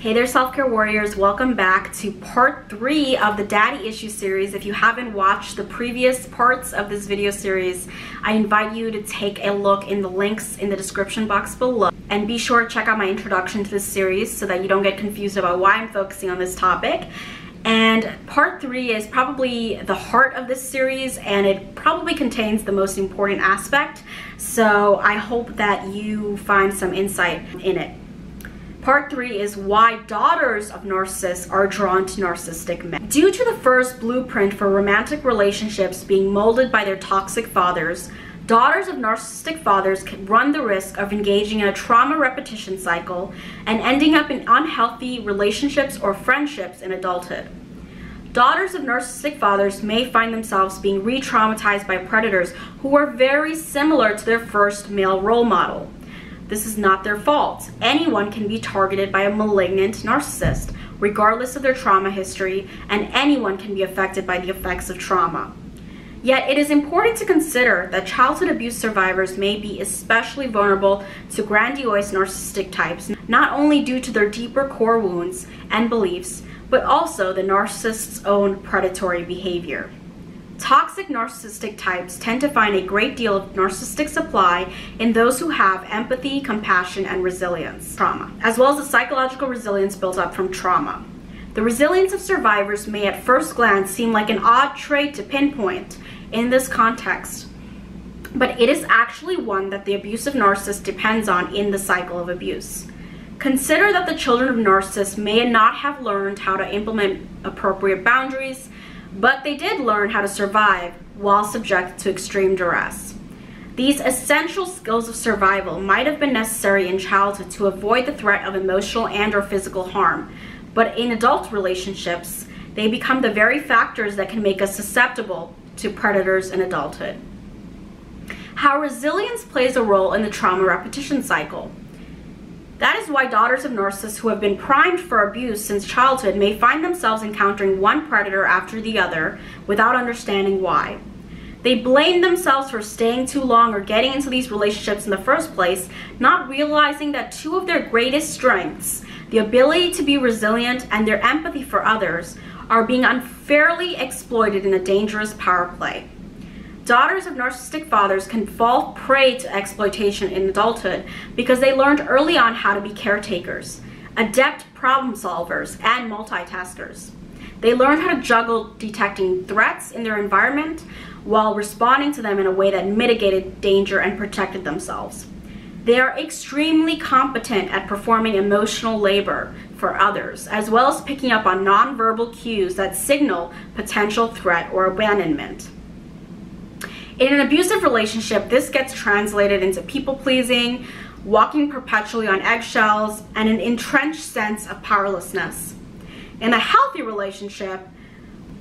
Hey there, self-care warriors. Welcome back to part 3 of the daddy issue series. If you haven't watched the previous parts of this video series, I invite you to take a look in the links in the description box below, and be sure to check out my introduction to this series so that you don't get confused about why I'm focusing on this topic. And part 3 is probably the heart of this series, and it probably contains the most important aspect, so I hope that you find some insight in it. Part 3 is why daughters of narcissists are drawn to narcissistic men. Due to the first blueprint for romantic relationships being molded by their toxic fathers, daughters of narcissistic fathers can run the risk of engaging in a trauma repetition cycle and ending up in unhealthy relationships or friendships in adulthood. Daughters of narcissistic fathers may find themselves being re-traumatized by predators who are very similar to their first male role model. This is not their fault. Anyone can be targeted by a malignant narcissist, regardless of their trauma history, and anyone can be affected by the effects of trauma. Yet it is important to consider that childhood abuse survivors may be especially vulnerable to grandiose narcissistic types, not only due to their deeper core wounds and beliefs, but also the narcissist's own predatory behavior. Toxic narcissistic types tend to find a great deal of narcissistic supply in those who have empathy, compassion, and resilience, trauma, as well as the psychological resilience built up from trauma. The resilience of survivors may at first glance seem like an odd trait to pinpoint in this context, but it is actually one that the abusive narcissist depends on in the cycle of abuse. Consider that the children of narcissists may not have learned how to implement appropriate boundaries, but they did learn how to survive while subjected to extreme duress. These essential skills of survival might have been necessary in childhood to avoid the threat of emotional and/or physical harm, but in adult relationships, they become the very factors that can make us susceptible to predators in adulthood. How resilience plays a role in the trauma repetition cycle. That is why daughters of narcissists who have been primed for abuse since childhood may find themselves encountering one predator after the other without understanding why. They blame themselves for staying too long or getting into these relationships in the first place, not realizing that two of their greatest strengths, the ability to be resilient and their empathy for others, are being unfairly exploited in a dangerous power play. Daughters of narcissistic fathers can fall prey to exploitation in adulthood because they learned early on how to be caretakers, adept problem solvers, and multitaskers. They learned how to juggle detecting threats in their environment while responding to them in a way that mitigated danger and protected themselves. They are extremely competent at performing emotional labor for others, as well as picking up on nonverbal cues that signal potential threat or abandonment. In an abusive relationship, this gets translated into people-pleasing, walking perpetually on eggshells, and an entrenched sense of powerlessness. In a healthy relationship,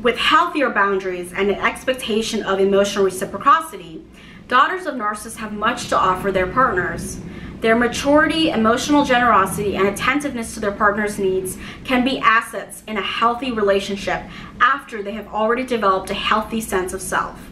with healthier boundaries and an expectation of emotional reciprocity, daughters of narcissists have much to offer their partners. Their maturity, emotional generosity, and attentiveness to their partner's needs can be assets in a healthy relationship after they have already developed a healthy sense of self.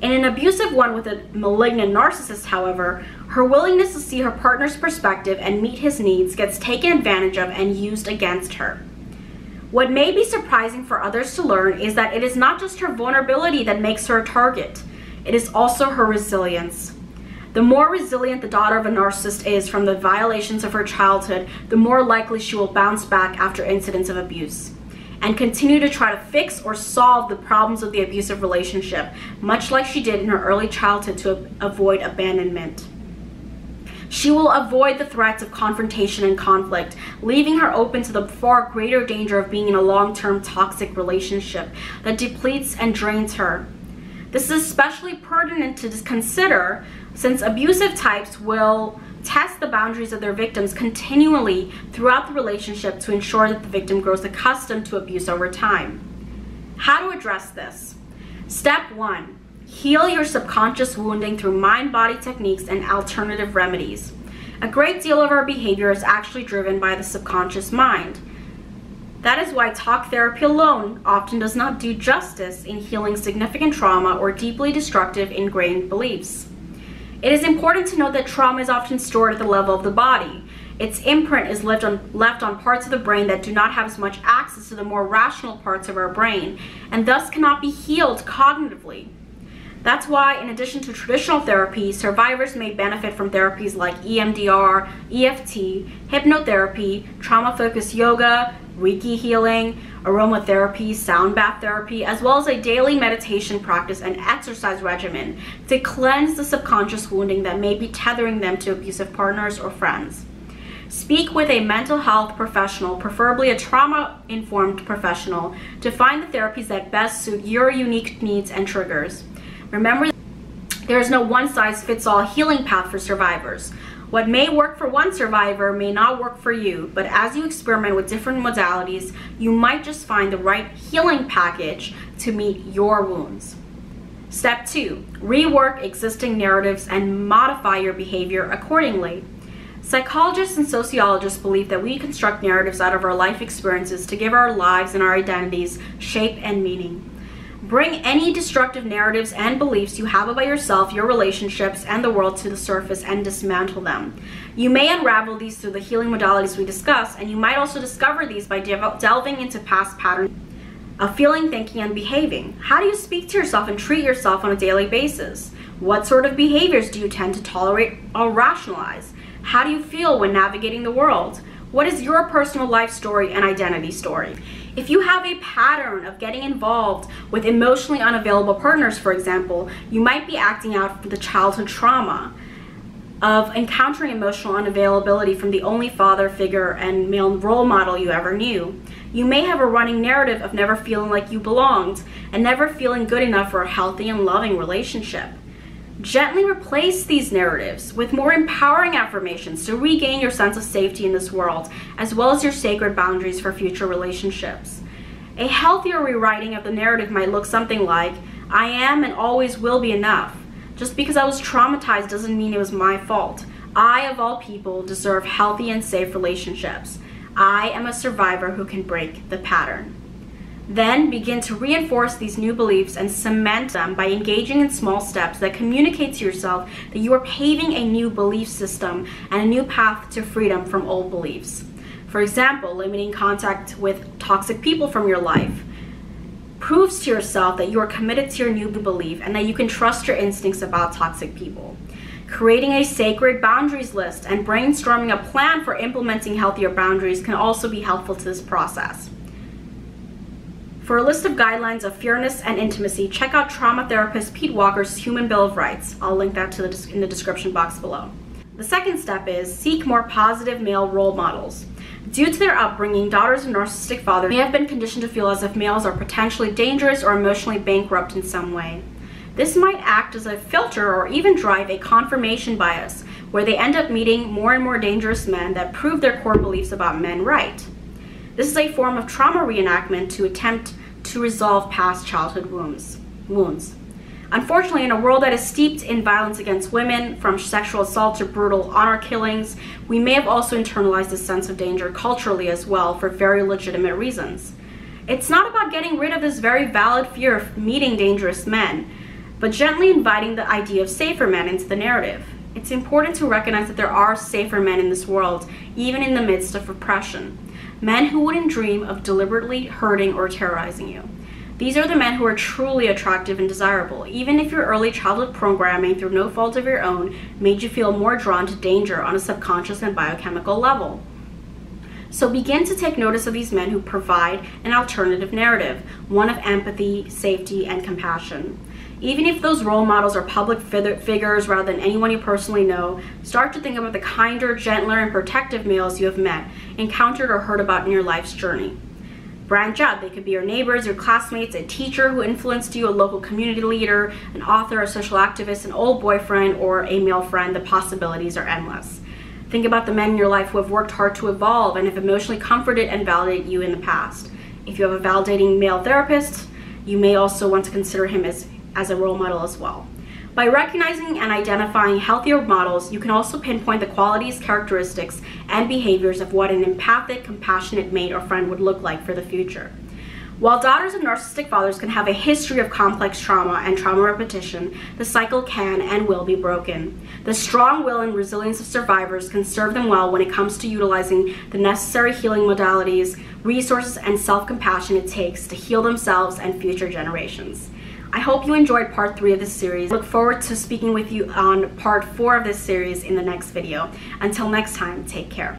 In an abusive one with a malignant narcissist, however, her willingness to see her partner's perspective and meet his needs gets taken advantage of and used against her. What may be surprising for others to learn is that it is not just her vulnerability that makes her a target, it is also her resilience. The more resilient the daughter of a narcissist is from the violations of her childhood, the more likely she will bounce back after incidents of abuse and continue to try to fix or solve the problems of the abusive relationship, much like she did in her early childhood to avoid abandonment. She will avoid the threats of confrontation and conflict, leaving her open to the far greater danger of being in a long-term toxic relationship that depletes and drains her. This is especially pertinent to consider since abusive types will test the boundaries of their victims continually throughout the relationship to ensure that the victim grows accustomed to abuse over time. How to address this? Step 1. Heal your subconscious wounding through mind-body techniques and alternative remedies. A great deal of our behavior is actually driven by the subconscious mind. That is why talk therapy alone often does not do justice in healing significant trauma or deeply destructive ingrained beliefs. It is important to note that trauma is often stored at the level of the body. Its imprint is left on parts of the brain that do not have as much access to the more rational parts of our brain, and thus cannot be healed cognitively. That's why, in addition to traditional therapy, survivors may benefit from therapies like EMDR, EFT, hypnotherapy, trauma-focused yoga, Reiki healing, aromatherapy, sound bath therapy, as well as a daily meditation practice and exercise regimen to cleanse the subconscious wounding that may be tethering them to abusive partners or friends. Speak with a mental health professional, preferably a trauma-informed professional, to find the therapies that best suit your unique needs and triggers. Remember, there is no one-size-fits-all healing path for survivors. What may work for one survivor may not work for you, but as you experiment with different modalities, you might just find the right healing package to meet your wounds. Step 2, rework existing narratives and modify your behavior accordingly. Psychologists and sociologists believe that we construct narratives out of our life experiences to give our lives and our identities shape and meaning. Bring any destructive narratives and beliefs you have about yourself, your relationships, and the world to the surface and dismantle them. You may unravel these through the healing modalities we discuss, and you might also discover these by delving into past patterns of feeling, thinking, and behaving. How do you speak to yourself and treat yourself on a daily basis? What sort of behaviors do you tend to tolerate or rationalize? How do you feel when navigating the world? What is your personal life story and identity story? If you have a pattern of getting involved with emotionally unavailable partners, for example, you might be acting out for the childhood trauma of encountering emotional unavailability from the only father figure and male role model you ever knew. You may have a running narrative of never feeling like you belonged and never feeling good enough for a healthy and loving relationship. Gently replace these narratives with more empowering affirmations to regain your sense of safety in this world, as well as your sacred boundaries for future relationships. A healthier rewriting of the narrative might look something like, I am and always will be enough. Just because I was traumatized doesn't mean it was my fault. I, of all people, deserve healthy and safe relationships. I am a survivor who can break the pattern. Then begin to reinforce these new beliefs and cement them by engaging in small steps that communicate to yourself that you are paving a new belief system and a new path to freedom from old beliefs. For example, limiting contact with toxic people from your life proves to yourself that you are committed to your new belief and that you can trust your instincts about toxic people. Creating a sacred boundaries list and brainstorming a plan for implementing healthier boundaries can also be helpful to this process. For a list of guidelines of fairness and intimacy, check out trauma therapist Pete Walker's Human Bill of Rights. I'll link that in the description box below. The second step is seek more positive male role models. Due to their upbringing, daughters of narcissistic fathers may have been conditioned to feel as if males are potentially dangerous or emotionally bankrupt in some way. This might act as a filter or even drive a confirmation bias, where they end up meeting more and more dangerous men that prove their core beliefs about men right. This is a form of trauma reenactment to attempt to resolve past childhood wounds. Unfortunately, in a world that is steeped in violence against women, from sexual assault to brutal honor killings, we may have also internalized a sense of danger culturally as well for very legitimate reasons. It's not about getting rid of this very valid fear of meeting dangerous men, but gently inviting the idea of safer men into the narrative. It's important to recognize that there are safer men in this world, even in the midst of repression. Men who wouldn't dream of deliberately hurting or terrorizing you. These are the men who are truly attractive and desirable, even if your early childhood programming through no fault of your own made you feel more drawn to danger on a subconscious and biochemical level. So begin to take notice of these men who provide an alternative narrative, one of empathy, safety, and compassion. Even if those role models are public figures rather than anyone you personally know, start to think about the kinder, gentler, and protective males you have met, encountered, or heard about in your life's journey. Branch out. They could be your neighbors, your classmates, a teacher who influenced you, a local community leader, an author, a social activist, an old boyfriend, or a male friend. The possibilities are endless. Think about the men in your life who have worked hard to evolve and have emotionally comforted and validated you in the past. If you have a validating male therapist, you may also want to consider him as a role model as well. By recognizing and identifying healthier models, you can also pinpoint the qualities, characteristics, and behaviors of what an empathic, compassionate mate or friend would look like for the future. While daughters of narcissistic fathers can have a history of complex trauma and trauma repetition, the cycle can and will be broken. The strong will and resilience of survivors can serve them well when it comes to utilizing the necessary healing modalities, resources, and self-compassion it takes to heal themselves and future generations. I hope you enjoyed part 3 of this series. I look forward to speaking with you on part 4 of this series in the next video. Until next time, take care.